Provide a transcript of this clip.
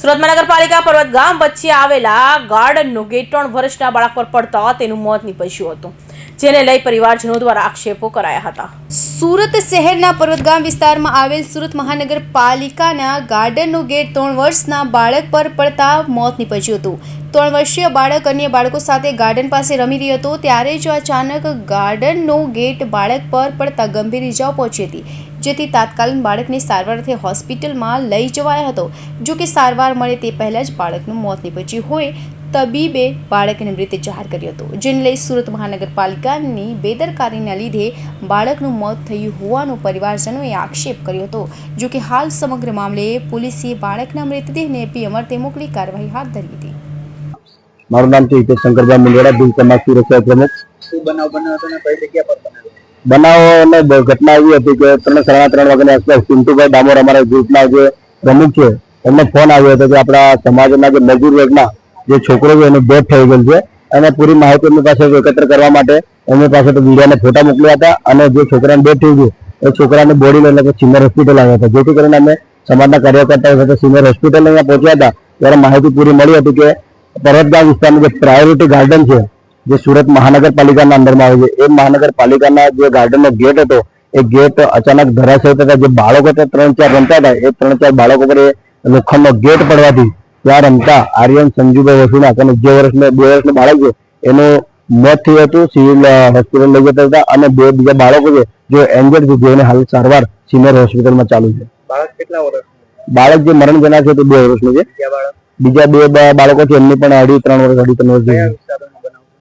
સુરત મહાનગરપાલિકા પર્વત ગામ વચ્ચે આવેલા ગાર્ડનનો ગેટ 3 વર્ષના બાળક પર પડતા તેનું મોત નીપજ્યું હતું, જેને લઈ પરિવારજનો દ્વારા આક્ષેપો કરાયા હતા. સુરત શહેરના પર્વત ગામ વિસ્તારમાં આવેલ સુરત મહાનગરપાલિકાના ગાર્ડનનો ગેટ 3 વર્ષના બાળક પર પડતા મોત નીપજ્યું હતું. 3 વર્ષીય બાળક અન્ય બાળકો સાથે ગાર્ડન પાસે રમી રહ્યો હતો, ત્યારે જ અચાનક ગાર્ડનનો ગેટ બાળક પર પડતા ગંભીર ઇજાઓ પહોંચી હતી, જેથી તાત્કાલિક બાળકને સારવારથી હોસ્પિટલમાં લઈ જવાયો હતો. જો કે સારવાર મળે તે પહેલાં જ બાળકનું મોત નીપજ્યું હોય તબીબે બાળકને મૃત જાહેર કર્યો હતો, જેને લઈ સુરત મહાનગરપાલિકાની બેદરકારીના લીધે બાળકનું મોત થયું હોવાનો પરિવારજનોએ આક્ષેપ કર્યો હતો. જો કે હાલ સમગ્ર મામલે પોલીસે બાળકના મૃતદેહને પીએમઆરતે મોકલી કાર્યવાહી હાથ ધરી હતી. મારું નામ છે હિતેશ શંકરભાઈ મુંડેરા, બિલ સમાજ સુરક્ષા પ્રમુખ. શું બનાવ બન્યો હતો અને કઈ જગ્યા પર બનાવ્યો? બનાવ ઘટના એવી હતી કે 3:30 વાગ્યાની આસપાસ પિન્ટુભાઈ ડામોર અમારા ગ્રુપના જે પ્રમુખ છે એમને ફોન આવ્યો હતો કે આપણા સમાજના જે મજૂર વર્ગના જે છોકરો છે એનું ડેથ થઈ ગયેલ છે અને પૂરી માહિતી એમની પાસે એકત્ર કરવા માટે એમની પાસે તો વિડીયોને ફોટા મોકલ્યા હતા અને જે છોકરાને ડેથ થઈ ગયું એ છોકરાની બોડી લઈને સિનિયર હોસ્પિટલ આવ્યા હતા, જેથી કરીને અમે સમાજના કાર્યકર્તાઓ સાથે સિનિયર હોસ્પિટલ અહીંયા પહોંચ્યા હતા. ત્યારે માહિતી પૂરી મળી હતી કે પર્વતગામ વિસ્તારનું જે પ્રાયોરિટી ગાર્ડન છે જે સુરત મહાનગરપાલિકાના અંદરમાં આવે છે, એ મહાનગરપાલિકાના જે ગાર્ડનનો ગેટ હતો એ ગેટ અચાનક ધરાશય થતા જે બાળકો 3-4 રમતા હતા એ 3-4 બાળકો પર લોખંડનો ગેટ પડવાથી ત્યાં રમતા આર્યન સંજુભાઈ વસુના અને 2 વર્ષનું બાળક છે એનું મોત થયું હતું. સિવિલ હોસ્પિટલ લઈ જતા હતા અને 2 બીજા બાળકો છે જે એન્જર્ડ છે, જેને હાલ સારવાર સિનિયર હોસ્પિટલમાં ચાલુ છે. બાળક કેટલા વર્ષનું? બાળક જે મરણ જનાર છે તે 2 વર્ષનું છે. બીજા 2 બાળકો છે એમની પણ 2.5-3 વર્ષ છે.